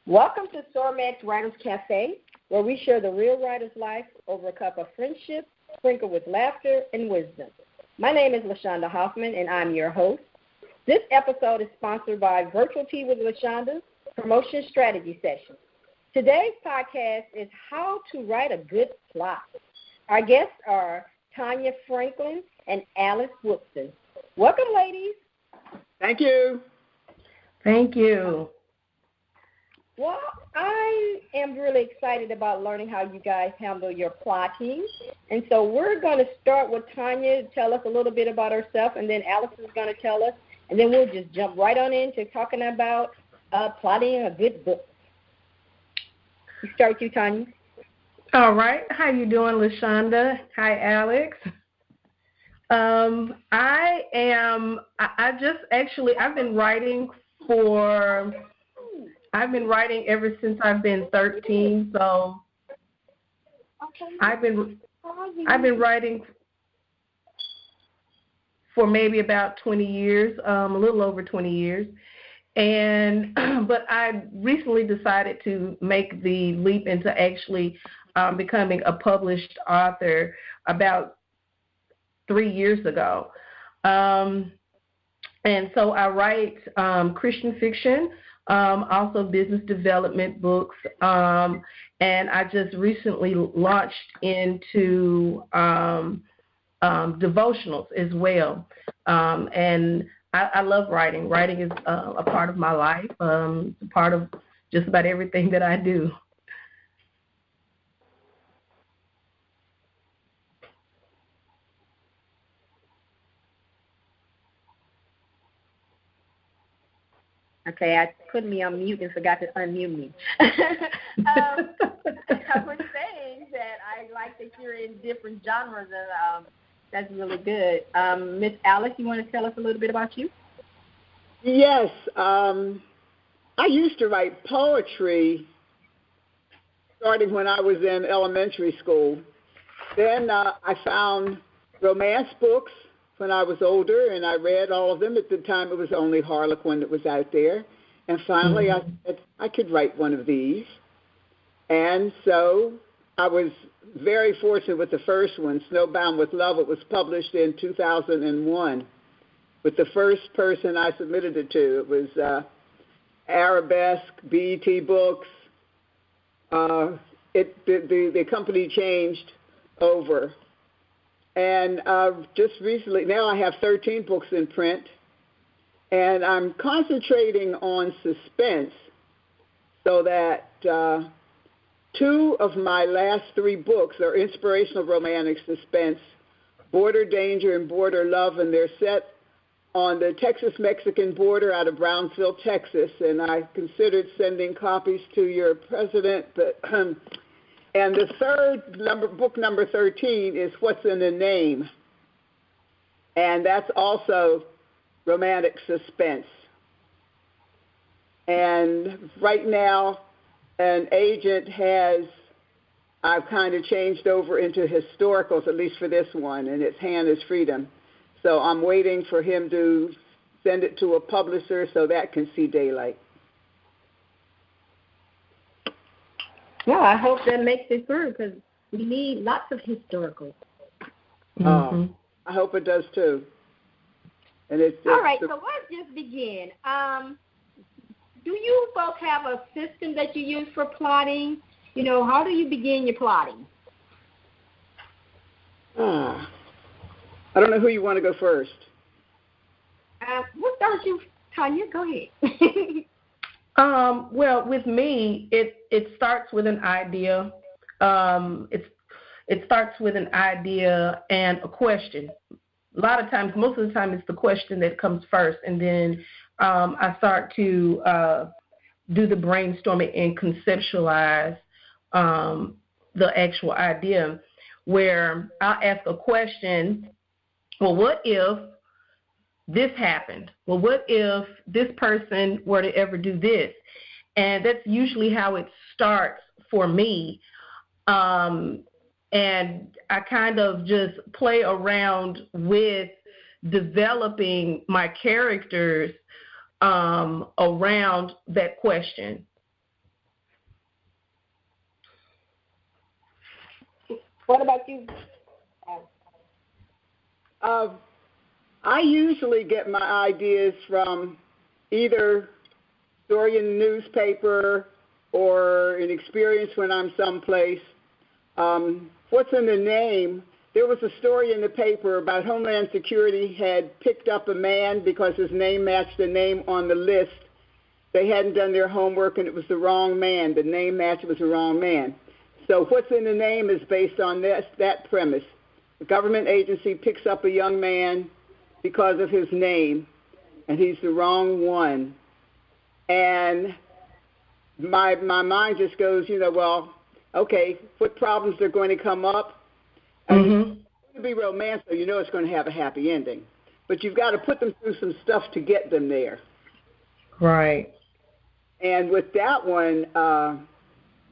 Welcome to SORMAG's Writers Cafe, where we share the real writer's life over a cup of friendship, sprinkled with laughter and wisdom. My name is LaShaunda Hoffman, and I'm your host. This episode is sponsored by Virtual Tea with LaShaunda Promotion Strategy Session. Today's podcast is How to Write a Good Plot. Our guests are Tonya Franklin and Alice Wootson. Welcome, ladies. Thank you. Thank you. Well, I am really excited about learning how you guys handle your plotting. And so we're going to start with Tonya to tell us a little bit about herself, and then Alice is going to tell us, and then we'll just jump right on into talking about plotting a good book. We start with you, Tonya. All right. How you doing, LaShaunda? Hi, Alex. I've been writing ever since I've been 13, so I've been writing for maybe about 20 years, a little over 20 years. And but I recently decided to make the leap into actually becoming a published author about 3 years ago. And so I write Christian fiction, also business development books, and I just recently launched into devotionals as well. And I love writing. Writing is a part of my life. It's a part of just about everything that I do. Okay, I put me on mute and forgot to unmute me. I was saying that I like that you're in different genres, and that's really good. Miss Alice, you want to tell us a little bit about you? Yes. I used to write poetry starting when I was in elementary school. Then I found romance books when I was older, and I read all of them. At the time, it was only Harlequin that was out there. And finally, I said, I could write one of these. And so I was very fortunate with the first one, Snowbound with Love. It was published in 2001 with the first person I submitted it to. It was Arabesque, BET Books. The company changed over. And just recently, now I have 13 books in print, and I'm concentrating on suspense so that 2 of my last 3 books are inspirational romantic suspense, Border Danger and Border Love, and they're set on the Texas-Mexican border out of Brownsville, Texas, and I considered sending copies to your president, but and the third book number 13 is What's in a Name, and that's also romantic suspense. And right now, an agent I've kind of changed over into historicals, at least for this one, and its Hand is Freedom. So I'm waiting for him to send it to a publisher so that can see daylight. Well, I hope that makes it through, because we need lots of historicals. I hope it does too. And all right, so let's just begin. Do you both have a system that you use for plotting? You know, how do you begin your plotting? I don't know who you want to go first. We'll start with you, Tonya. Go ahead. Well, with me, it starts with an idea. It starts with an idea and a question. A lot of times, most of the time, it's the question that comes first, and then I start to do the brainstorming and conceptualize the actual idea, where I'll ask a question. Well, what if this happened? Well, what if this person were to ever do this? And that's usually how it starts for me. And I kind of just play around with developing my characters around that question. What about you? I usually get my ideas from either story in the newspaper or an experience when I'm someplace. What's in the name? There was a story in the paper about Homeland Security had picked up a man because his name matched the name on the list. They hadn't done their homework, and it was the wrong man. The name match was the wrong man. So what's in the name is based on that premise. The government agency picks up a young man because of his name, and he's the wrong one. And my mind just goes, well, okay, what problems are going to come up? And it's going to be romance, so it's going to have a happy ending. But you've got to put them through some stuff to get them there. Right. And with that one,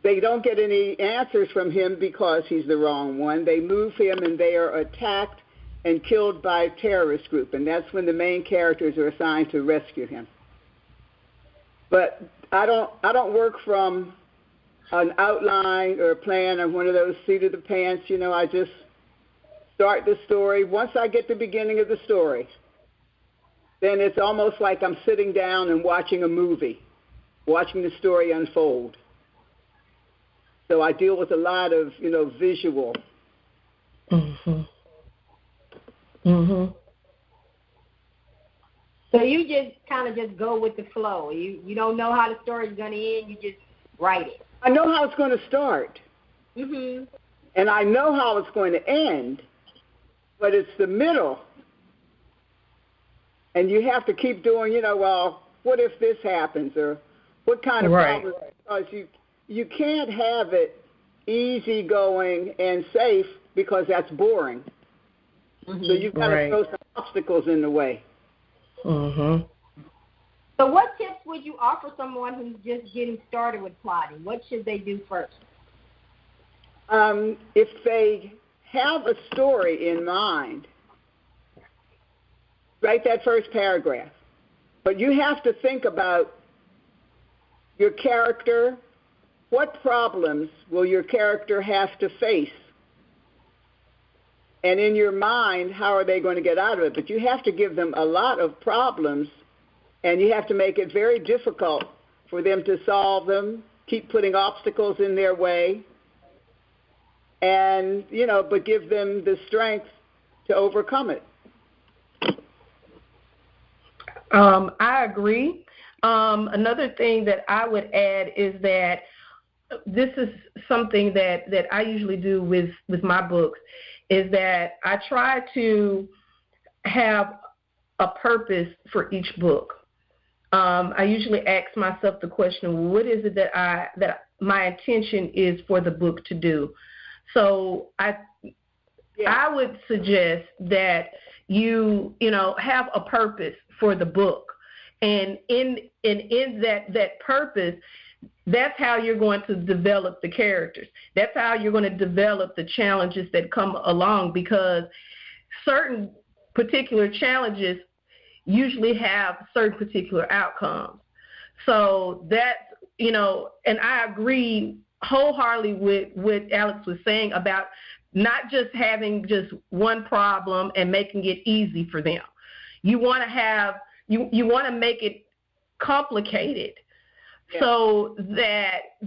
they don't get any answers from him because he's the wrong one. They move him, and they are attacked and killed by a terrorist group, and that's when the main characters are assigned to rescue him. But I don't work from an outline or a plan or one of those seat of the pants. I just start the story. Once I get the beginning of the story, then it's almost like I'm sitting down and watching a movie, watching the story unfold. So I deal with a lot of, visual. So you just kind of go with the flow. You don't know how the story's going to end. You just write it. I know how it's going to start. And I know how it's going to end, but it's the middle. And you have to keep doing, well, what if this happens, or what kind of problem? Because you can't have it easygoing and safe because that's boring. So you've got to throw some obstacles in the way. So what tips would you offer someone who's just getting started with plotting? What should they do first? If they have a story in mind, write that first paragraph. But you have to think about your character. What problems will your character have to face? And in your mind, how are they going to get out of it? But you have to give them a lot of problems, and you have to make it very difficult for them to solve them, keep putting obstacles in their way, and, but give them the strength to overcome it. I agree. Another thing that I would add is that this is something that I usually do with my books, is that I try to have a purpose for each book. I usually ask myself the question, what is it that my intention is for the book to do? So I would suggest that you have a purpose for the book, and in that purpose, that's how you're going to develop the characters. That's how you're going to develop the challenges that come along, because certain particular challenges usually have certain particular outcomes. So that's, and I agree wholeheartedly with what Alex was saying about not just having just one problem and making it easy for them. You want to have, you want to make it complicated. Yeah. So that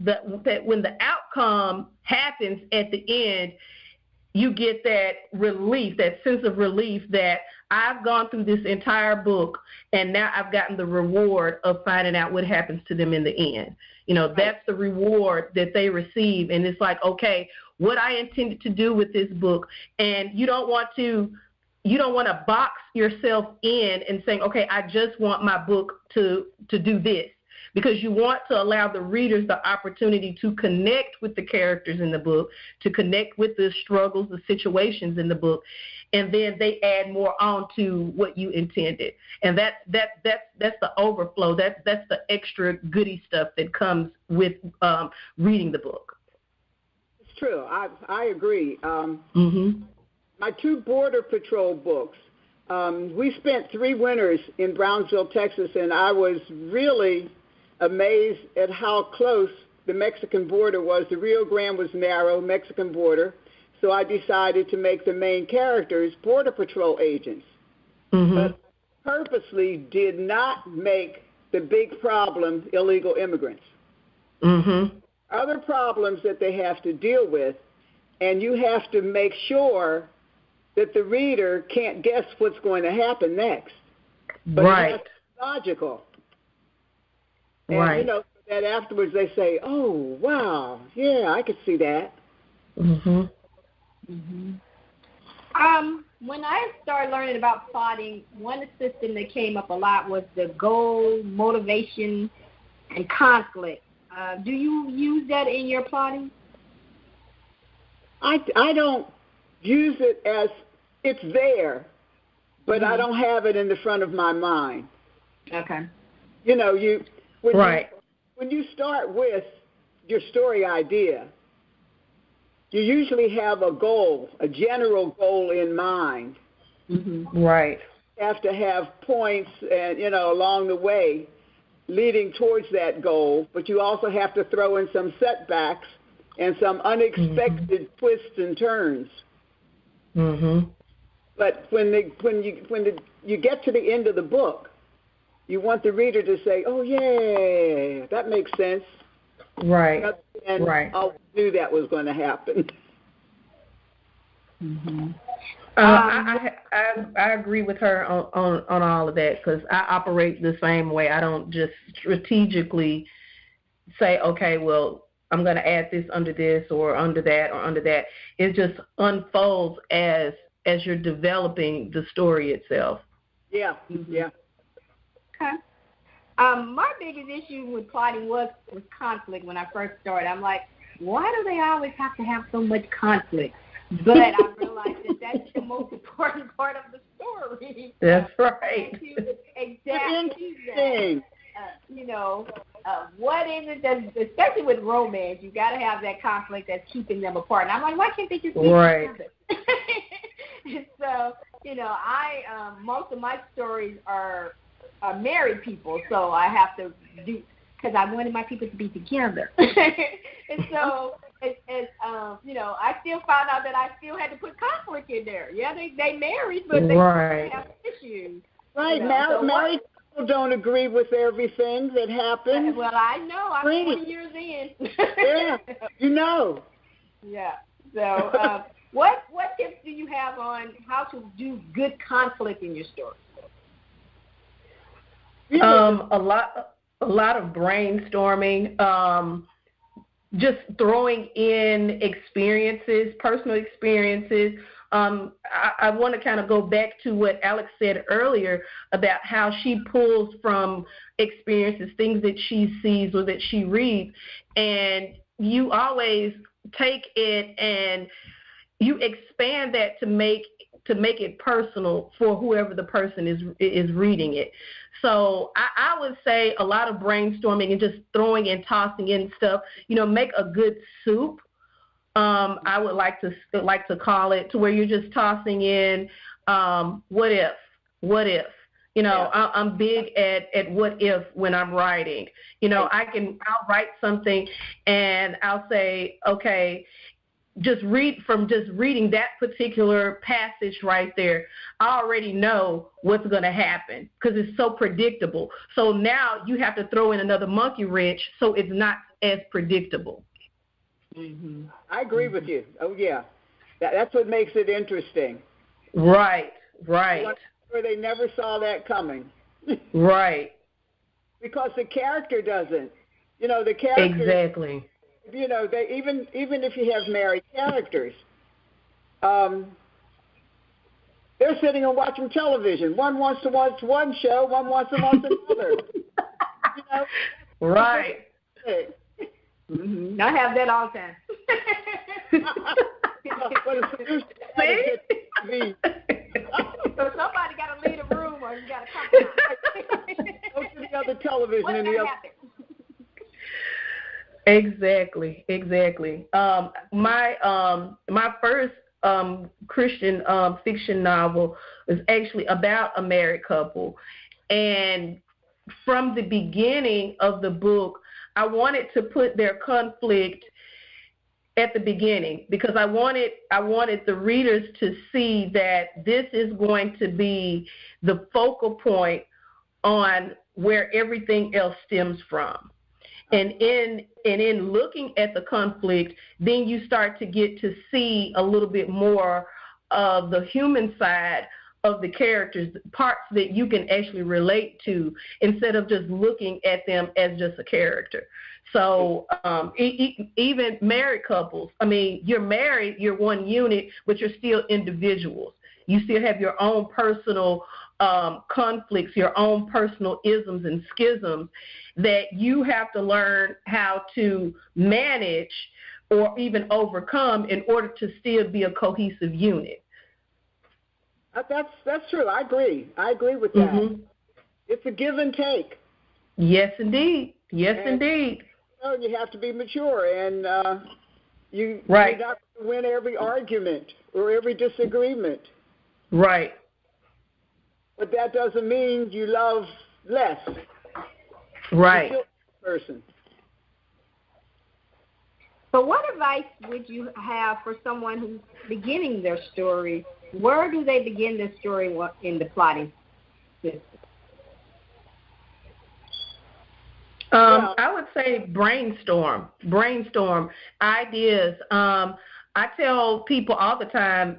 when the outcome happens at the end, you get that relief, that sense of relief that I've gone through this entire book, and now I've gotten the reward of finding out what happens to them in the end. That's the reward that they receive, and it's like, okay, what I intended to do with this book, and you don't want to box yourself in and saying, okay, I just want my book to do this. Because you want to allow the readers the opportunity to connect with the characters in the book, to connect with the struggles, the situations in the book, and then they add more on to what you intended. And that's the overflow. That's the extra goody stuff that comes with reading the book. It's true. I agree. My 2 Border Patrol books, we spent 3 winters in Brownsville, Texas, and I was really amazed at how close the Mexican border was. The Rio Grande was narrow, Mexican border. so I decided to make the main characters Border Patrol agents. Mm-hmm. But purposely did not make the big problem illegal immigrants. Mm-hmm. Other problems that they have to deal with, and you have to make sure that the reader can't guess what's going to happen next. But Right. it has to be logical. And, Right. that afterwards they say, oh, wow, yeah, I could see that. Mm-hmm. When I started learning about plotting, one system that came up a lot was the goal, motivation, and conflict. Do you use that in your plotting? I don't use it as it's there, but I don't have it in the front of my mind. Okay. When you start with your story idea, you usually have a goal, a general goal in mind. Mm-hmm. Right. You have to have points and along the way leading towards that goal, but you also have to throw in some setbacks and some unexpected twists and turns. Mm-hmm. But when you get to the end of the book, you want the reader to say, "Oh yeah, that makes sense." Right. And right. I knew that was going to happen. Mm-hmm. I agree with her on all of that, because I operate the same way. I don't just strategically say, okay, well, I'm going to add this under this or under that or under that. It just unfolds as you're developing the story itself. Yeah, yeah. Okay. My biggest issue with plotting was conflict when I first started. I'm like, why do they always have to have so much conflict? But I realized that that's the most important part of the story. That's right. Exactly that. What is it that, especially with romance, you got to have that conflict that's keeping them apart. And I'm like, why can't they just be together? And so, most of my stories are married people, so I have to do, because I wanted my people to be together. And so, I still found out that I still had to put conflict in there. Yeah, they married, but they have issues. Right, married people don't agree with everything that happens. Well, I know. I'm 20 years in. Yeah, Yeah. So, what tips do you have on how to do good conflict in your story? A lot of brainstorming. Just throwing in experiences, personal experiences. I want to kind of go back to what Alex said earlier about how she pulls from experiences, things that she sees or that she reads, and you always take it and you expand that to make it personal for whoever the person is reading it. So I would say a lot of brainstorming and just throwing and tossing in stuff. Make a good soup. I would like to call it, to where you're just tossing in what if. I'm big at what if when I'm writing. I'll write something and I'll say, okay, reading that particular passage right there, I already know what's going to happen because it's so predictable. So now you have to throw in another monkey wrench so it's not as predictable. Mm-hmm. I agree with you. Oh, yeah. That's what makes it interesting. Right. Where they never saw that coming. Right. Because the character doesn't. The character. Exactly. They even if you have married characters, they're sitting and watching television. One wants to watch one show, one wants to watch another. Right. Mm-hmm. I have that all the time. So somebody got to leave the room, or you got to compromise. Go to the other television and the other. Exactly. My first Christian fiction novel was actually about a married couple, and from the beginning of the book, I wanted to put their conflict at the beginning, because I wanted the readers to see that this is going to be the focal point on where everything else stems from. And in looking at the conflict, then you start to get to see a little bit more of the human side of the characters, parts that you can actually relate to, instead of just looking at them as just a character. So even married couples, I mean, you're married, you're one unit, but you're still individuals. You still have your own personal conflicts, your own personal isms and schisms that you have to learn how to manage or even overcome in order to still be a cohesive unit. That's true. I agree with that. Mm-hmm. It's a give and take. Yes, indeed. Yes, indeed. You have to be mature, and you're not going to win every argument or every disagreement. Right. But that doesn't mean you love less. Right. You're still a person. So what advice would you have for someone who's beginning their story? Where do they begin their story in the plotting system? I would say brainstorm ideas. I tell people all the time,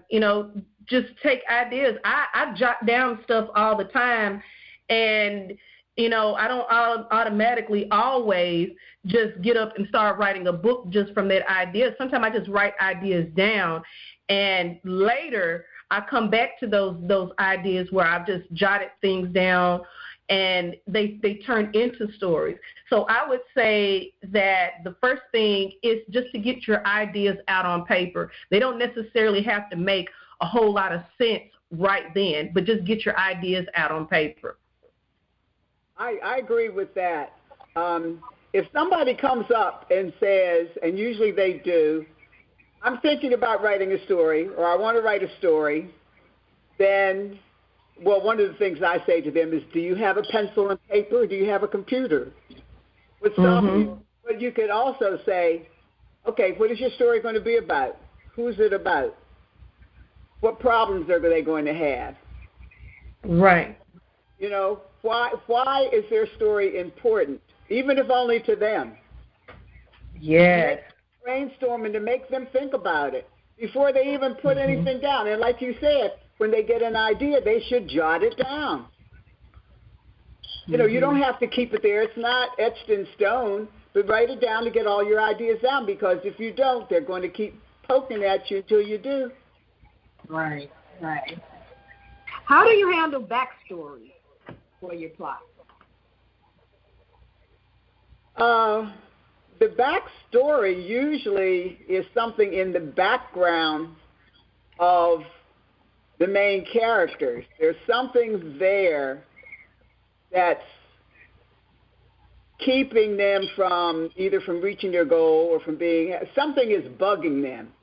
just take ideas. I jot down stuff all the time, and I don't automatically always just get up and start writing a book just from that idea. Sometimes I just write ideas down, and later I come back to those ideas where I've just jotted things down, and they turn into stories. So I would say that the first thing is just to get your ideas out on paper. They don't necessarily have to make a whole lot of sense right then, but just get your ideas out on paper. I agree with that. If somebody comes up and says, and usually they do, I'm thinking about writing a story, or I want to write a story, then, one of the things I say to them is, do you have a pencil and paper, or do you have a computer? What's stopping you? But you could also say, okay, what is your story going to be about? Who's it about? What problems are they going to have? Right. Why is their story important, even if only to them? Yes. Brainstorming to make them think about it before they even put anything down. And like you said, when they get an idea, they should jot it down. You don't have to keep it there. It's not etched in stone, but write it down to get all your ideas down, because if you don't, they're going to keep poking at you until you do. Right. How do you handle backstory for your plot? The backstory usually is something in the background of the main characters. There's something there that's keeping them from reaching their goal, or something is bugging them.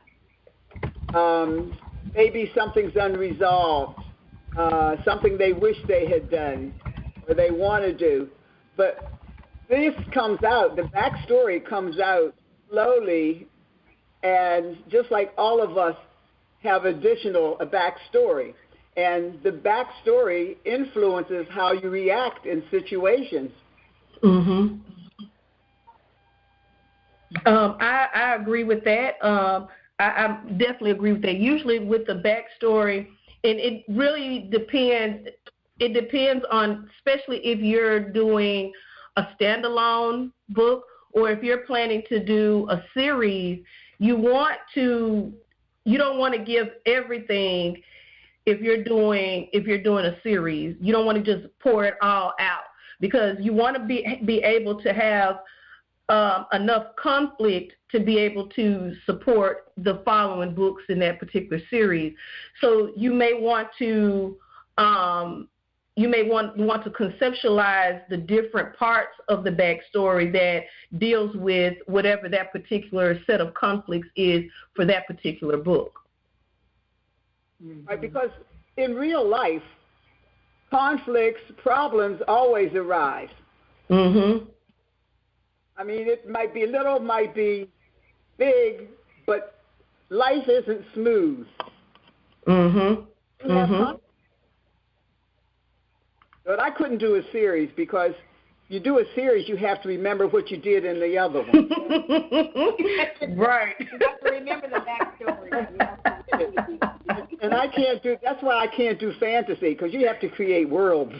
Maybe something's unresolved, something they wish they had done or they want to do. But this comes out, the backstory comes out slowly, and just like all of us have a backstory. And the backstory influences how you react in situations. Mm-hmm. I agree with that. I definitely agree with that. Usually with the backstory, and it really depends. It depends on, especially if you're doing a standalone book, or if you're planning to do a series, you don't want to give everything. If you're doing a series, you don't want to just pour it all out, because you want to be able to have enough conflict to be able to support the following books in that particular series. So you may want to conceptualize the different parts of the backstory that deals with whatever that particular set of conflicts is for that particular book. Right, because in real life, conflicts, problems always arise. Mm-hmm. I mean, it might be little, might be big, but life isn't smooth. Mm-hmm. Mm-hmm. But I couldn't do a series because you do a series, you have to remember what you did in the other one. Right. You have to remember the backstory. And I can't do. That's why I can't do fantasy, because you have to create worlds.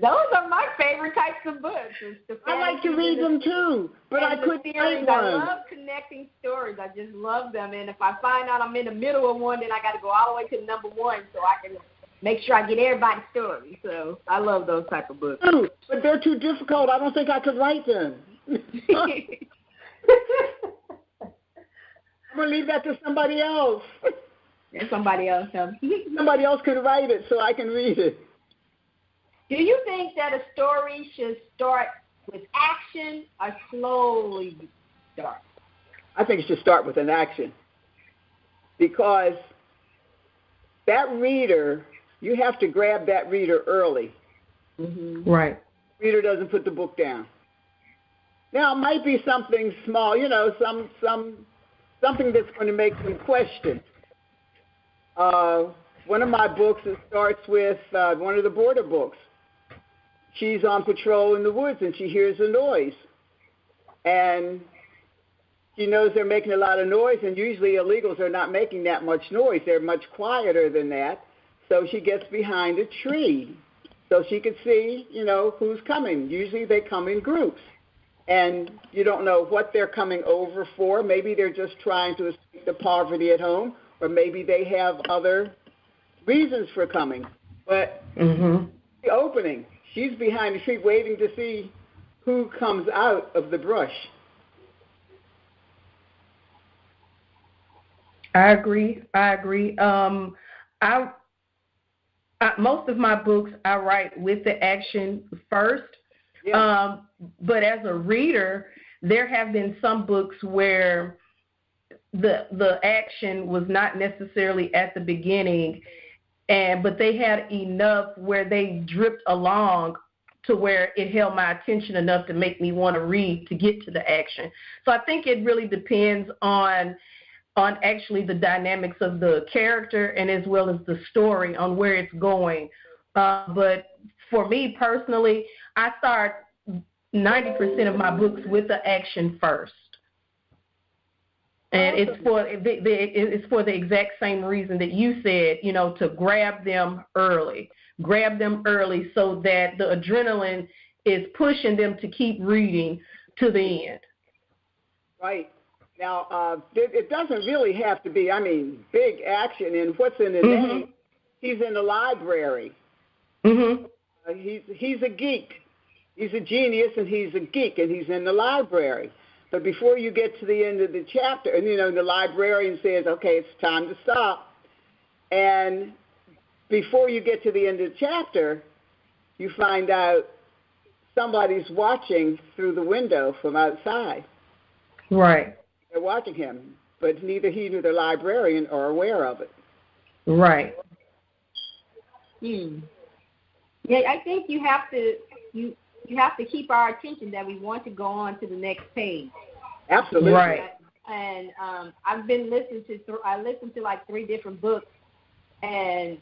Those are my favorite types of books. I like to read them too, but I couldn't write one. I love connecting stories. I just love them. And if I find out I'm in the middle of one, then I got to go all the way to number one so I can make sure I get everybody's story. So I love those type of books. Ooh, but they're too difficult. I don't think I could write them. I'm going to leave that to somebody else. And somebody else. Somebody else can write it so I can read it. Do you think that a story should start with action or slowly start? I think it should start with an action. Because that reader, you have to grab that reader early. Mm-hmm. Right. The reader doesn't put the book down. Now, it might be something small, something that's going to make them question. One of my books, it starts with one of the border books. She's on patrol in the woods, and she hears a noise. And she knows they're making a lot of noise, and usually illegals are not making that much noise. They're much quieter than that. So she gets behind a tree so she could see, who's coming. Usually they come in groups. And you don't know what they're coming over for. Maybe they're just trying to escape the poverty at home, or maybe they have other reasons for coming. But the opening, she's behind the tree waiting to see who comes out of the brush. I agree. Most of my books I write with the action first. Yeah. But as a reader, there have been some books where the action was not necessarily at the beginning, but they had enough where they dripped along to where it held my attention enough to make me want to read to get to the action. So I think it really depends on actually the dynamics of the character and as well as the story on where it's going. But for me personally, I start 90% of my books with the action first. And it's for the exact same reason that you said, to grab them early so that the adrenaline is pushing them to keep reading to the end. Right. Now, it doesn't really have to be, big action in what's in the name. He's in the library. He's a geek. He's a genius, and he's a geek, and he's in the library. But before you get to the end of the chapter, and, the librarian says, okay, it's time to stop. And before you get to the end of the chapter, you find out somebody's watching through the window from outside. Right. They're watching him, but neither he nor the librarian are aware of it. Right. Yeah, I think you have to keep our attention that we want to go on to the next page. Absolutely. Right. And I've been listening to like 3 different books, and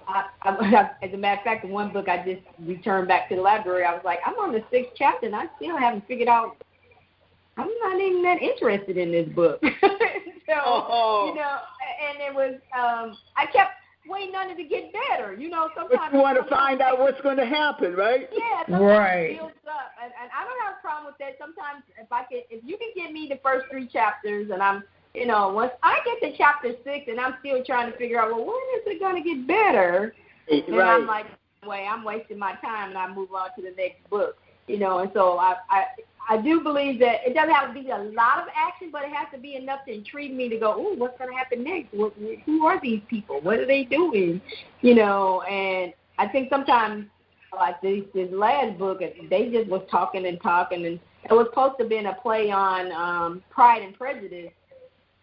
I, as a matter of fact, the one book I just returned back to the library, I was like, I'm on the 6th chapter, and I still haven't figured out. I'm not even that interested in this book. So, and it was, I kept waiting on it to get better. Sometimes but you want to find out what's going to happen, right? Yeah, sometimes it builds up. And I don't have a problem with that. Sometimes if you can give me the first 3 chapters, and I'm, once I get to chapter 6 and I'm still trying to figure out, well, when is it going to get better? And I'm like, I'm wasting my time, and I move on to the next book. And so I do believe that it doesn't have to be a lot of action, but it has to be enough to intrigue me to go, ooh, what's going to happen next? Who are these people? What are they doing? And I think sometimes, like this last book, they just was talking, and it was supposed to have been a play on Pride and Prejudice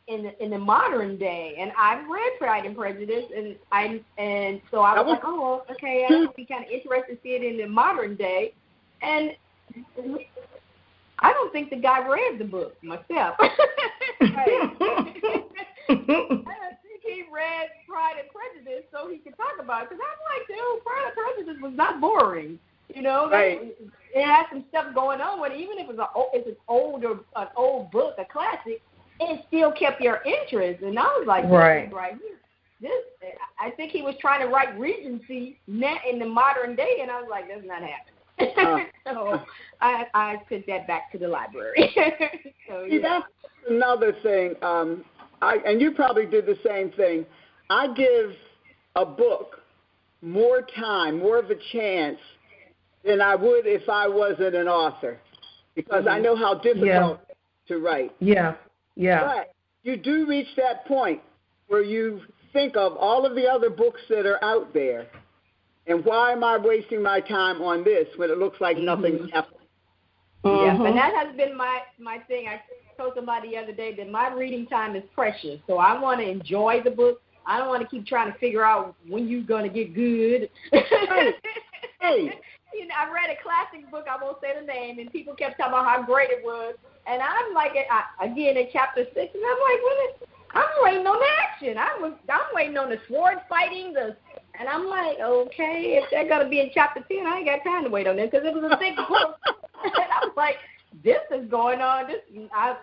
in the modern day. And I've read Pride and Prejudice, and so I was like, oh, okay, I would be kind of interested to see it in the modern day. And I don't think the guy read the book myself. I think he read Pride and Prejudice so he could talk about it. Because I'm like, dude, Pride and Prejudice was not boring. You know, right. It had some stuff going on with it. Even if it's an old book, a classic, it still kept your interest. And I was like, right. This, I think he was trying to write Regency in the modern day, and I was like, that's not happening. So I sent that back to the library. So, see, that's another thing. And you probably did the same thing. I give a book more time, more of a chance than I would if I wasn't an author, because I know how difficult it is to write. Yeah. But you do reach that point where you think of all of the other books that are out there, and why am I wasting my time on this when it looks like nothing's happening? Yeah, and that has been my thing. I told somebody the other day that my reading time is precious, so I want to enjoy the book. I don't want to keep trying to figure out when you're going to get good. Hey. You know, I read a classic book, I won't say the name, and people kept talking about how great it was. And I'm like, again, at chapter 6, and I'm like, I'm waiting on action. I'm waiting on the sword fighting. And I'm like, okay, if they're going to be in chapter 10, I ain't got time to wait on this because it was a thick book. And I'm like, this is going on.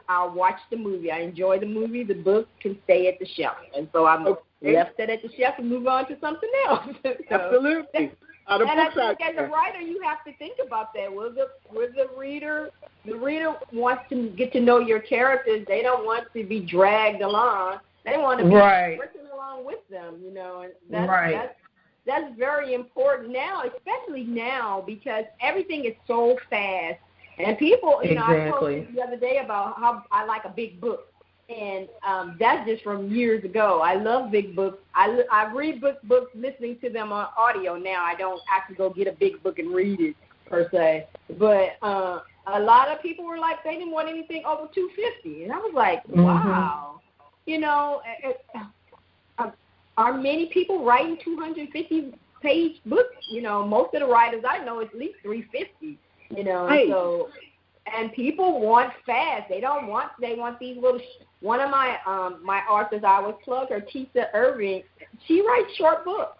I'll watch the movie. I enjoy the movie. The book can stay at the shelf. And so I'm left it at the shelf and move on to something else. So, absolutely. And I think as a writer, you have to think about that. Will the reader wants to get to know your characters. They don't want to be dragged along. They want to be working along with them, you know. And that's very important now, especially now, because everything is so fast. And people, you know, I posted the other day about how I like a big book. And that's just from years ago. I love big books. I read books listening to them on audio now. I don't actually go get a big book and read it, per se. But a lot of people were like, they didn't want anything over 250. And I was like, wow. You know, are many people writing 250-page books? You know, most of the writers I know is at least 350, you know. So, and people want fast. They want these little one of my my authors I always plug her, Tisa Irving. She writes short books.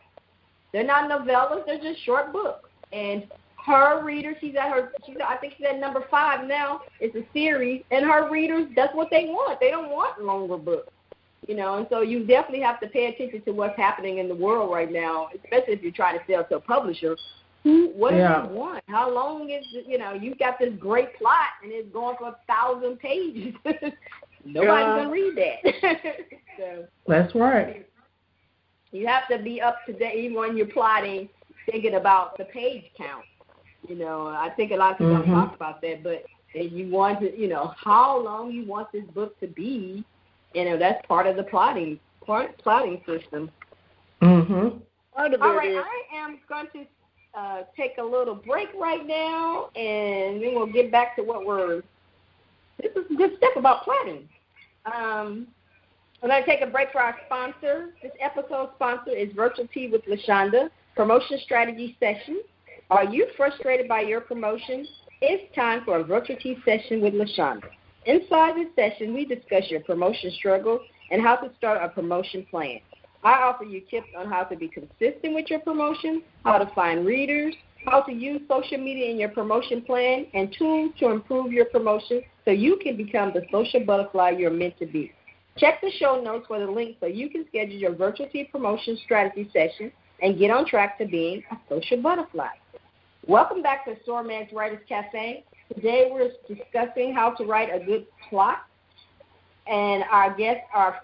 They're not novellas. They're just short books. And her readers, I think she's at number 5 now. It's a series, and her readers, that's what they want. They don't want longer books, you know. And so you definitely have to pay attention to what's happening in the world right now, especially if you're trying to sell to a publisher. What do they want? How long is it? You know, you've got this great plot, and it's going for 1,000 pages. Nobody's going to read that. So, that's right. You have to be up to date even when you're plotting, thinking about the page count. You know, I think a lot of people don't talk about that, but if you want to, you know, how long you want this book to be, you know, that's part of the plotting system. Mm-hmm. All right, I am going to take a little break right now, and then we'll get back to this is good stuff about planning. We're going to take a break for our sponsor. This episode's sponsor is Virtual Tea with LaShaunda, promotion strategy session. Are you frustrated by your promotion? It's time for a virtual tea session with LaShaunda. Inside this session, we discuss your promotion struggles and how to start a promotion plan. I offer you tips on how to be consistent with your promotion, how to find readers, how to use social media in your promotion plan, and tools to improve your promotion so you can become the social butterfly you're meant to be. Check the show notes for the link so you can schedule your virtual tea promotion strategy session and get on track to being a social butterfly. Welcome back to SORMAG's Writers Cafe. Today we're discussing how to write a good plot, and our guests are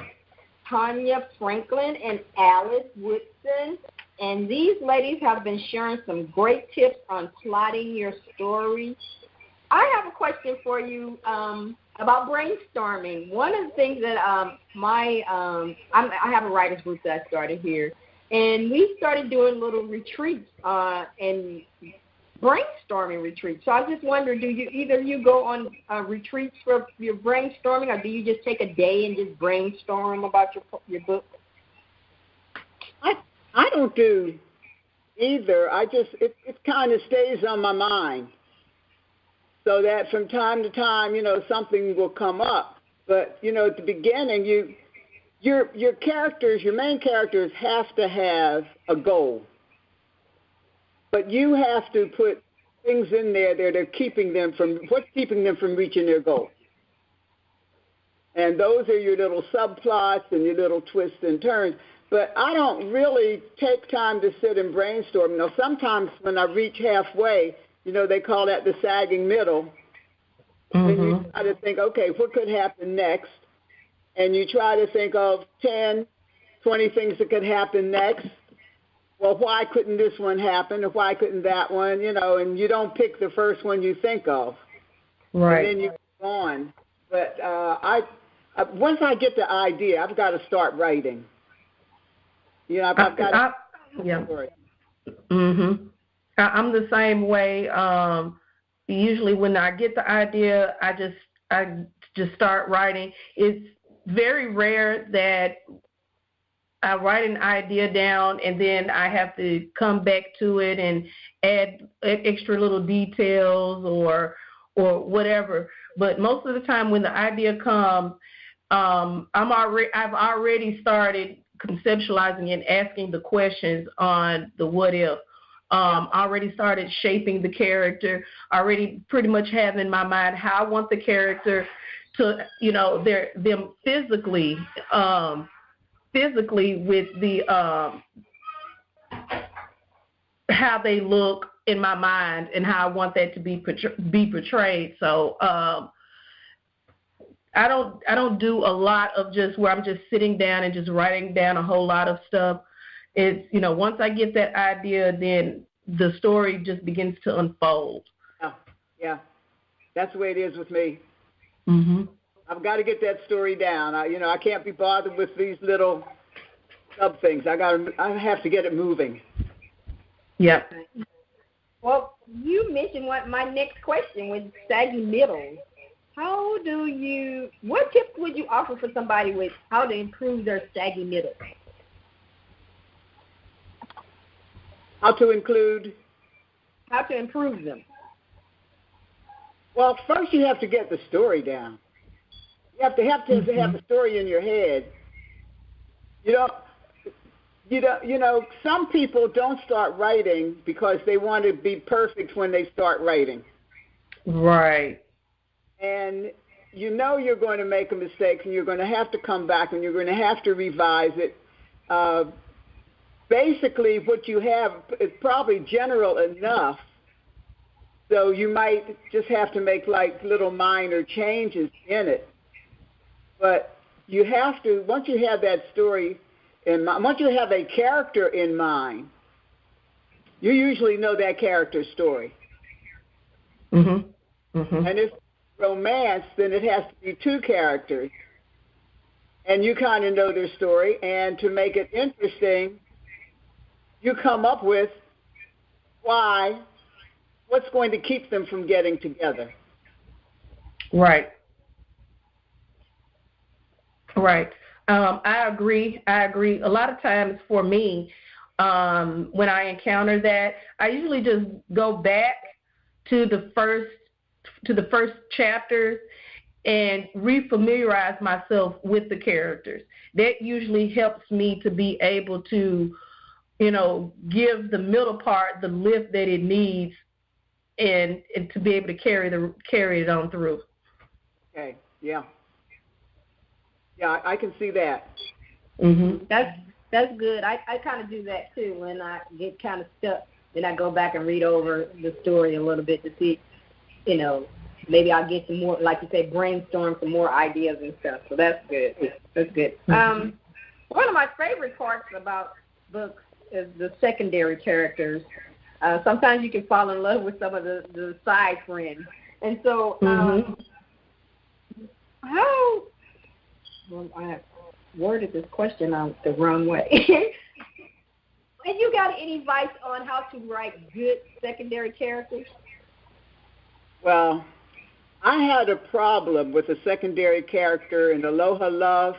Tonya Franklin and Alice Wootson, and these ladies have been sharing some great tips on plotting your story. I have a question for you about brainstorming. One of the things that I have a writers group that I started here, and we started doing little retreats and brainstorming retreats. So I just wonder, do you go on retreats for your brainstorming, or do you just take a day and just brainstorm about your book? I don't do either. It kind of stays on my mind. so that from time to time, something will come up. But, at the beginning, your characters, your main characters have to have a goal. But you have to put things in there that are keeping them from reaching their goal. And those are your little subplots and your little twists and turns. But I don't really take time to sit and brainstorm. Sometimes when I reach halfway, they call that the sagging middle. Mm-hmm. And you try to think, okay, what could happen next? And you try to think of 10, 20 things that could happen next. Well, why couldn't this one happen, or why couldn't that one, and you don't pick the first one you think of. Right. And then you go on. But once I get the idea, I've got to start writing. I've got to I'm the same way. Usually when I get the idea, I just start writing. It's very rare that I write an idea down and then I have to come back to it and add extra little details or whatever. But most of the time when the idea comes, I've already started conceptualizing and asking the questions on the what if. Already started shaping the character, already pretty much have in my mind how I want the character to, them physically with the how they look in my mind and how I want that to be portrayed. So I don't do a lot of just where I'm just sitting down and just writing down a whole lot of stuff. It's, once I get that idea, then the story just begins to unfold. Yeah. That's the way it is with me. Mm-hmm. I've got to get that story down. I can't be bothered with these little sub things. I have to get it moving. Yeah. Well, you mentioned my next question was saggy middle. What tips would you offer for somebody with how to improve their saggy middle? How to improve them. Well, first you have to get the story down. You have to have the story in your head. Some people don't start writing because they want to be perfect when they start writing. Right. And you're going to make a mistake, and you're going to have to come back, and you're going to have to revise it. Basically, what you have is probably general enough, so you might just have to make like little minor changes in it. But you have to, once you have that story in mind, once you have a character in mind, you usually know that character's story. Mm-hmm. Mm-hmm. And if romance, then it has to be two characters, and you kind of know their story. And to make it interesting, you come up with what's going to keep them from getting together. Right. I agree. A lot of times for me, when I encounter that, I usually just go back to the first chapter and refamiliarize myself with the characters. That usually helps me to be able to, give the middle part the lift that it needs and to be able to carry it on through. Okay. Yeah. Yeah, I can see that. Mm-hmm. That's good. I kind of do that too when I get kind of stuck. Then I go back and read over the story a little bit to see, maybe I'll get some more, like you say, brainstorm some more ideas and stuff. So that's good. That's good. Mm-hmm. One of my favorite parts about books is the secondary characters. Sometimes you can fall in love with some of the side friends. And so I have worded this question out the wrong way. Have you got any advice on how to write good secondary characters? Well, I had a problem with a secondary character in Aloha Love.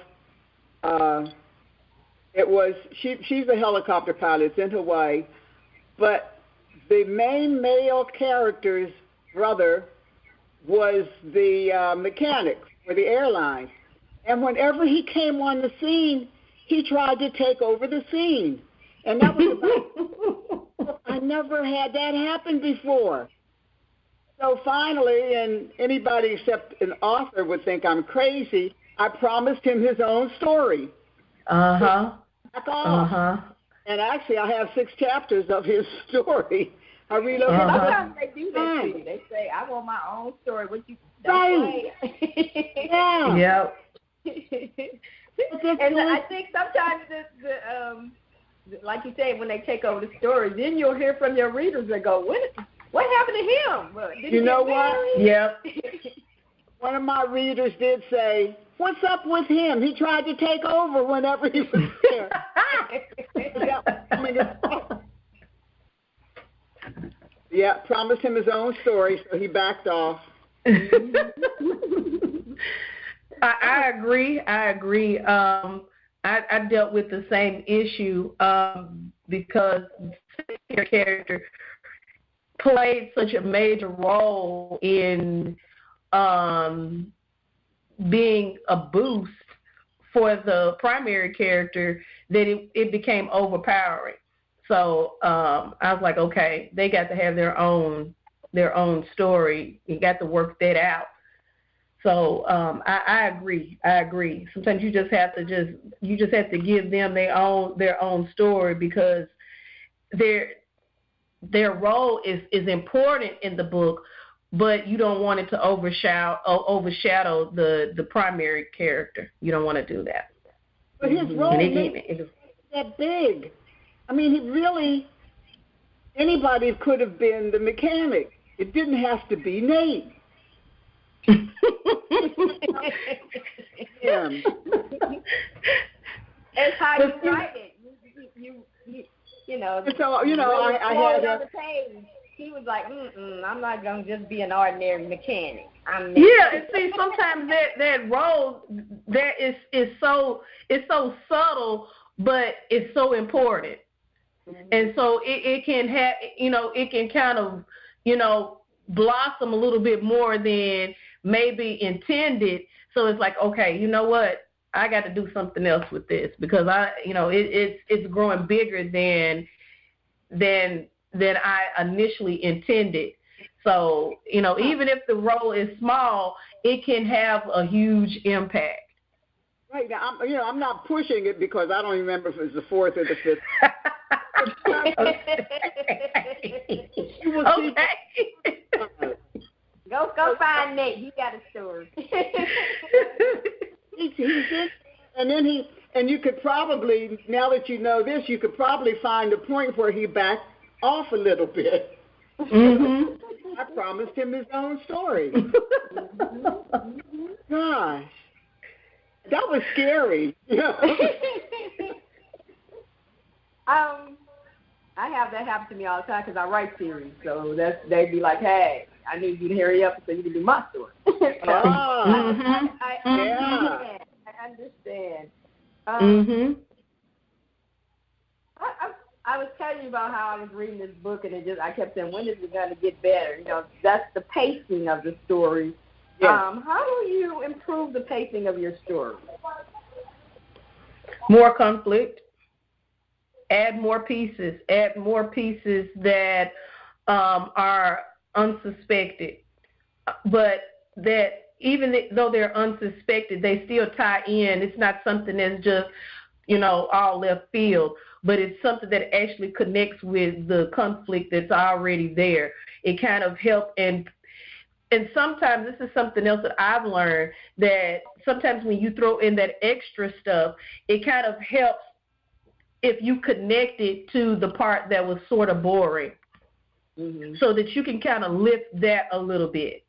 She's a helicopter pilot. It's in Hawaii. But the main male character's brother was the mechanic for the airline. And whenever he came on the scene, he tried to take over the scene. And that was about, I never had that happen before. So finally, and anybody except an author would think I'm crazy, I promised him his own story. Uh-huh. Back off. Uh-huh. And actually, I have 6 chapters of his story. I reloaded. Sometimes they do that to you. They say, "I want my own story." What you right? Yeah. Yep. And I think sometimes like you say, when they take over the story, then you'll hear from your readers that go, "What happened to him? Did you know what? Yep. One of my readers did say, "What's up with him? He tried to take over whenever he was there." Yeah, promised him his own story, so he backed off. I agree. I dealt with the same issue because your character played such a major role in being a boost for the primary character that it became overpowering. So I was like, okay, they got to have their own story. You got to work that out. So I agree. Sometimes you just have to give them their own story, because their role is important in the book, but you don't want it to overshadow the primary character. You don't want to do that. But his role is that big. I mean, anybody could have been the mechanic. It didn't have to be Nate. Yeah. It's how you write it. You know. So I had on the page. He was like, I'm not gonna just be an ordinary mechanic. And see, sometimes that role that is so subtle, but it's so important. Mm-hmm. And so it can have, it can kind of, blossom a little bit more than maybe intended. So it's like, okay, you know what? I got to do something else with this, because it's growing bigger than I initially intended. So, even if the role is small, it can have a huge impact. Right. Now, I'm not pushing it, because I don't remember if it was the 4th or the 5th. Okay. Go find Nate. He got a story. And you could probably, now that you know this, you could probably find a point where he backed off a little bit. Mm-hmm. I promised him his own story. Gosh, that was scary. I have that happen to me all the time, because I write series. So they'd be like, "Hey, I need you to hurry up so you can do my story." I understand. I was telling you about how I was reading this book, and I kept saying, when is it going to get better? That's the pacing of the story. Yes. How do you improve the pacing of your story? More conflict. Add more pieces that are unsuspected, but that even though they're unsuspected, they still tie in. It's not something that's just, all left field, but it's something that actually connects with the conflict that's already there. It kind of helps, and sometimes this is something else that I've learned, that sometimes when you throw in that extra stuff, it kind of helps if you connect it to the part that was sort of boring, so that you can kind of lift that a little bit,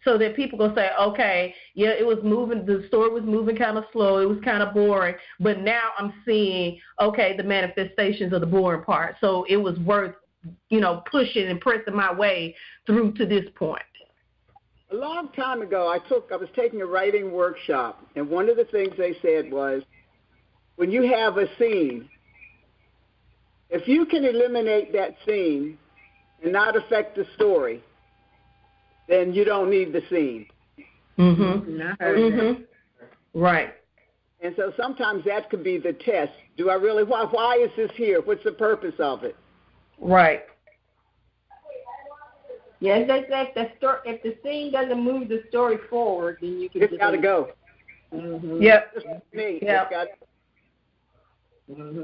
so that people go say, okay, yeah, it was moving, the story was moving kind of slow, it was kind of boring, but now I'm seeing, okay, the manifestations of the boring part, so it was worth, pushing and pressing my way through to this point. A long time ago, I was taking a writing workshop, and one of the things they said was, when you have a scene, if you can eliminate that scene and not affect the story, then you don't need the scene. Right. And so sometimes that could be the test. Do I really, why is this here? What's the purpose of it? Right. Yes, if the scene doesn't move the story forward, then you can It's got to go. Yep. Me. Yep.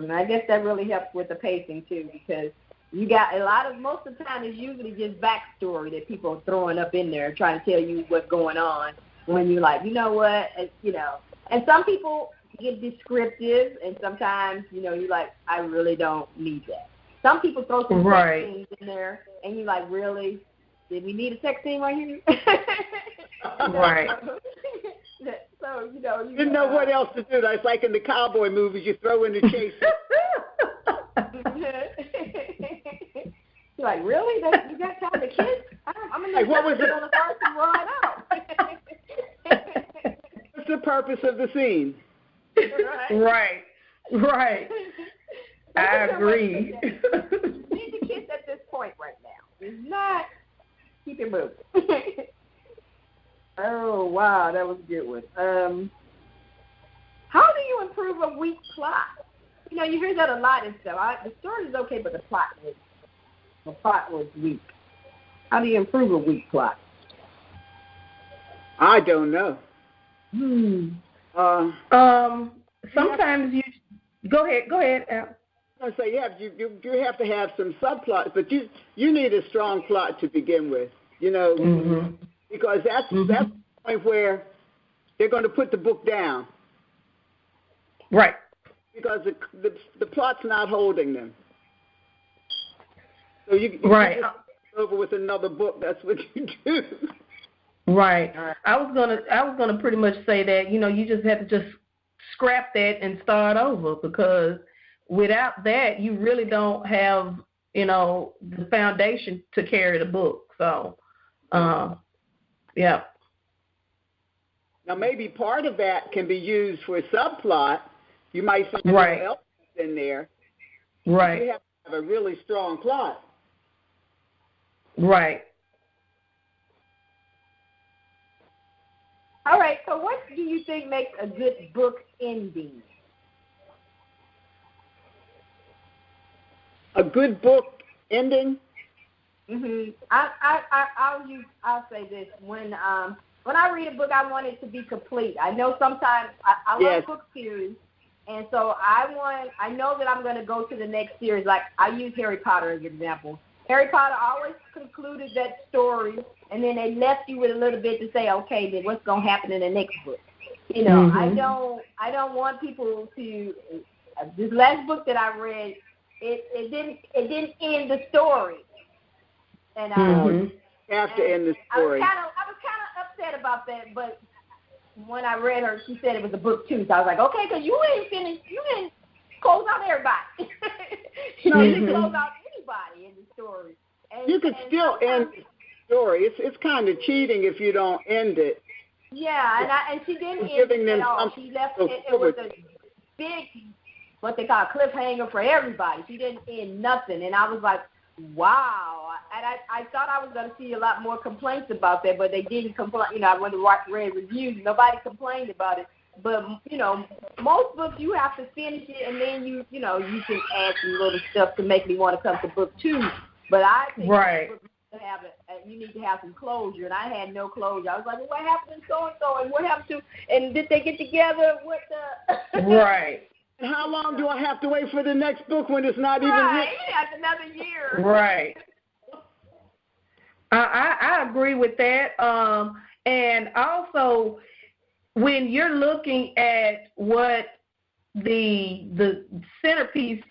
I guess that really helps with the pacing, too, because you got most of the time it's usually just backstory that people are throwing up in there trying to tell you what's going on when you're like, you know what, And some people get descriptive, and sometimes, you're like, I really don't need that. Some people throw some sex scenes in there, and you're like, really? Did we need a sex scene right here? Right. So, you didn't know what else to do. It's like in the cowboy movies, you throw in the chase. You're like, really? You got time to kiss? I'm going to what was it on the first and ride out. What's the purpose of the scene? Right. I agree. You need to kiss at this point right now. It's not. Keep it moving. Oh, wow, that was a good one. How do you improve a weak plot? You hear that a lot and stuff. The story is okay, but the plot was weak. How do you improve a weak plot? I don't know. Sometimes you go ahead, Al. I say you have to have some subplots, but you need a strong plot to begin with, because that's the point where they're going to put the book down, right? Because the plot's not holding them. So you just over with another book. That's what you do. Right. I was gonna pretty much say that you just have to just scrap that and start over, because without that, you really don't have, the foundation to carry the book. So, yeah. Now, maybe part of that can be used for a subplot. You might find something else in there. Right. You have to have a really strong plot. Right. All right, so what do you think makes a good book ending? A good book ending? I'll say this. When I read a book, I want it to be complete. I know sometimes I love book series, and so I know that I'm going to go to the next series. Like I use Harry Potter as an example. Harry Potter always concluded that story, and then they left you with a little bit to say, okay, then what's going to happen in the next book? I don't want people to. This last book that I read, it didn't end the story, and have to end the story. I was kind of upset about that, but when I read her, she said it was a book 2, so I was like, okay, because you ain't finished, you didn't close out everybody. You didn't close out anybody in the story. And, you could still end the story. It's kind of cheating if you don't end it. Yeah, and she didn't end it at all. She left it was a big, what they call a cliffhanger for everybody. She didn't end nothing, and I was like, wow. And I thought I was going to see a lot more complaints about that, but they didn't complain. I went to read reviews. Nobody complained about it. But, most books you have to finish it, and then you can add some little stuff to make me want to come to book 2. But I think you need to have some closure, and I had no closure. I was like, well, what happened to so-and-so, and what happened to, and did they get together? What the? Right. And how long do I have to wait for the next book when it's not even written? That's another year. Right. I agree with that. And also, when you're looking at what the centerpiece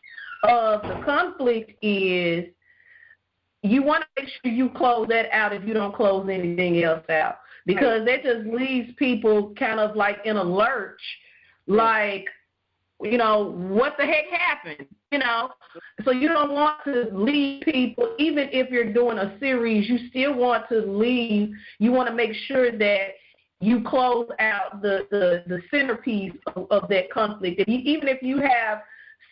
of the conflict is, you want to make sure you close that out if you don't close anything else out, because that just leaves people kind of like in a lurch, like, what the heck happened, So you don't want to leave people, even if you're doing a series, you still want to leave. You want to make sure that you close out the centerpiece of that conflict. Even if you have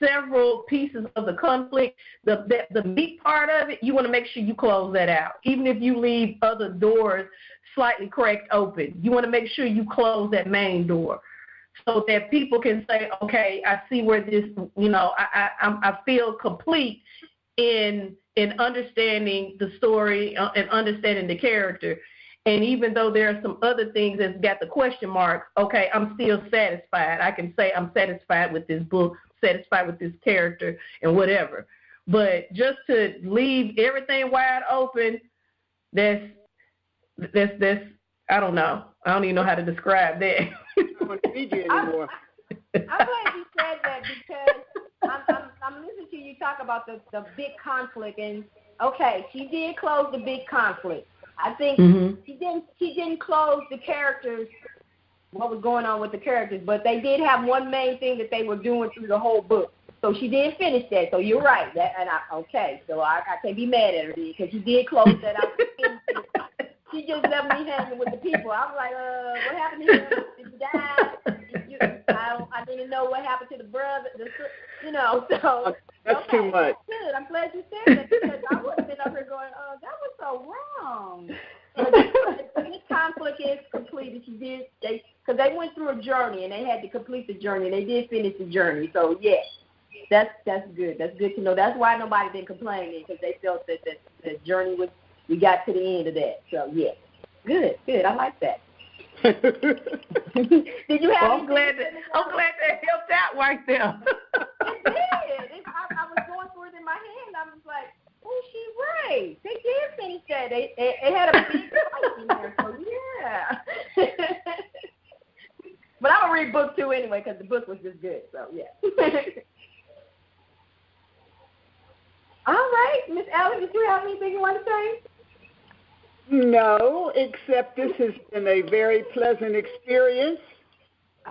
several pieces of the conflict, the meat part of it, you want to make sure you close that out. Even if you leave other doors slightly cracked open, you want to make sure you close that main door so that people can say, okay, I see where this, I feel complete in understanding the story and understanding the character. And even though there are some other things that's got the question marks, okay, I'm still satisfied. I can say I'm satisfied with this book, satisfied with this character, and whatever. But just to leave everything wide open, that's I don't know. I don't even know how to describe that. I don't want to read you anymore. I'm glad you said that because I'm listening to you talk about the big conflict, and okay, she did close the big conflict. I think she didn't close the characters, what was going on with the characters, but they did have one main thing that they were doing through the whole book. So she did finish that. So you're right. So I can't be mad at her because she did close that out. She just left me hanging with the people. I was like, what happened to him? Did he die? I didn't know what happened to the brother. So that's okay, too much. That's good. I'm glad you said that because I would have been up here going, oh, that was so wrong. This conflict is completed. Because they went through a journey and they had to complete the journey and they did finish the journey. So yes, that's good. That's good to know. That's why nobody didn't complain because they felt that the journey was. We got to the end of that. So yes, good. I like that. Did you have? Well, I'm glad that helped out right there. It did. I was going through it in my hand. I was like, oh, she's right. They did finish that. It had a big fight in there. So yeah. But I'm gonna read book 2 anyway because the book was just good. So yeah. All right, Miss Ellen, did you have anything you want to say? No, except this has been a very pleasant experience.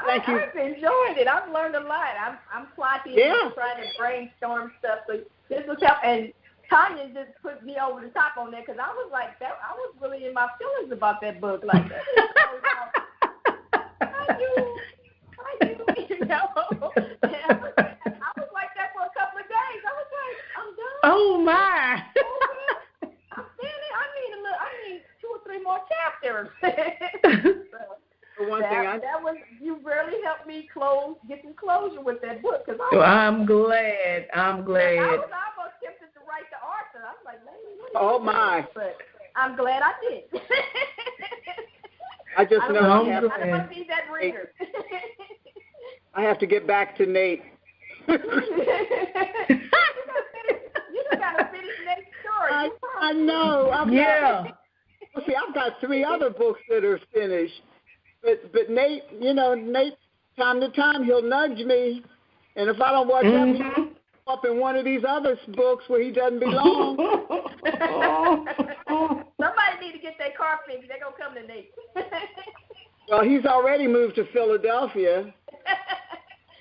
Thank you. I've enjoyed it. I've learned a lot. I'm plotting and trying to brainstorm stuff. So this was help. And Tonya just put me over the top on that because I was like, I was really in my feelings about that book. Like, I do. I was like that for a couple of days. I was like, I'm done. Oh my. I'm finished. I need 2 or 3 more chapters. You really helped me get some closure with that book. I'm glad. I was almost tempted to write the author. I was like, oh my. But I'm glad I did. I just know I don't want to be that reader. I have to get back to Nate. You just got to finish next story. I know. See, I've got 3 other books that are finished. But Nate, Nate, time to time, he'll nudge me. And if I don't watch out, he'll up in one of these other books where he doesn't belong. Somebody need to get their car fixed. They're going to come to Nate. Well, he's already moved to Philadelphia.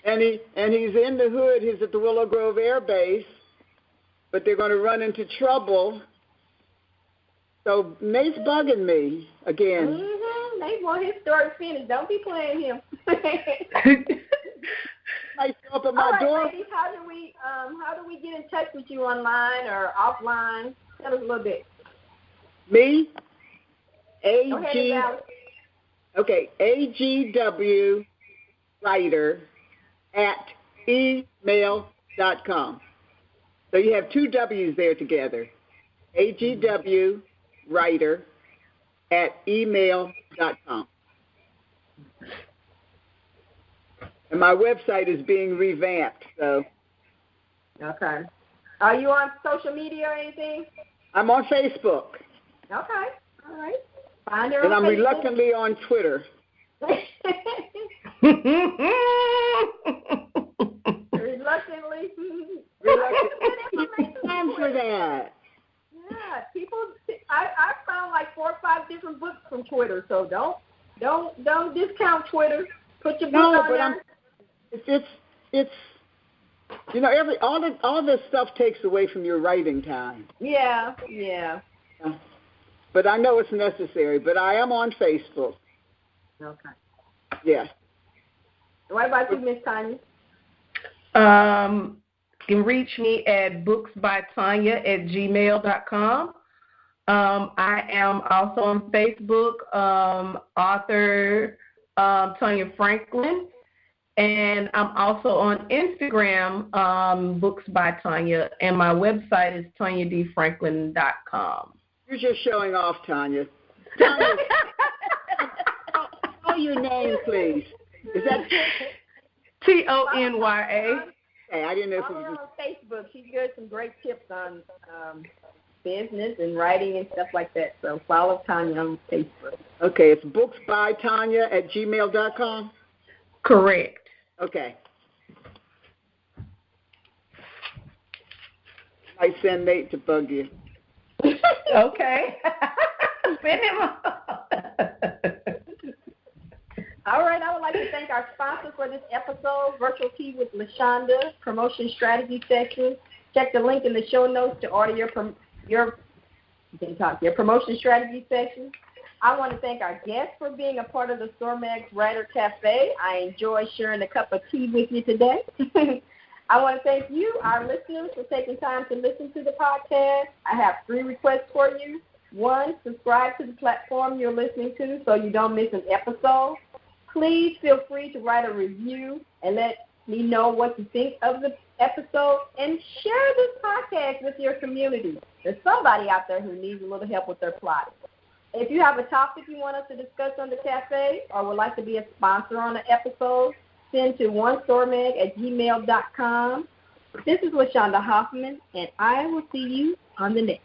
And he's in the hood. He's at the Willow Grove Air Base. But they're going to run into trouble. So Nate's bugging me again. Nate want his story finished. Don't be playing him. I show up at my door. Ladies, how do we get in touch with you online or offline? Tell us a little bit. Me? AGW writer at email.com. So you have 2 W's there together. AGW writer at email.com. And my website is being revamped, so. Okay. Are you on social media or anything? I'm on Facebook. Okay. All right. Find her and on I'm Facebook. Reluctantly on Twitter. Reluctantly. Time for that. Yeah, people. I found like 4 or 5 different books from Twitter, so don't discount Twitter. Put your book on there. It's all this stuff takes away from your writing time. Yeah. But I know it's necessary. But I am on Facebook. Okay. Yes. What about you, Miss Tonya? You can reach me at booksbytonya@gmail.com. I am also on Facebook, author Tonya Franklin, and I'm also on Instagram, Books by Tonya, and my website is tonyadfranklin.com. You're just showing off, Tonya. Tonya, spell your name, please. Is that Tonya? Hey, I didn't know if it Follow was. her on Facebook. She gives some great tips on business and writing and stuff like that. So follow Tonya on Facebook. Okay, it's booksbytonya@gmail.com. Correct. Okay. I send Nate to bug you. Okay. Send him. All right, I would like to thank our sponsor for this episode, Virtual Tea with LaShaunda, Promotion Strategy Section. Check the link in the show notes to order your promotion strategy section. I want to thank our guests for being a part of the SORMAG Writer Cafe. I enjoyed sharing a cup of tea with you today. I want to thank you, our listeners, for taking time to listen to the podcast. I have 3 requests for you. 1, subscribe to the platform you're listening to so you don't miss an episode. Please feel free to write a review and let me know what you think of the episode, and share this podcast with your community. There's somebody out there who needs a little help with their plotting. If you have a topic you want us to discuss on the cafe or would like to be a sponsor on an episode, send to onesormag@gmail.com. This is LaShaunda Hoffman, and I will see you on the next.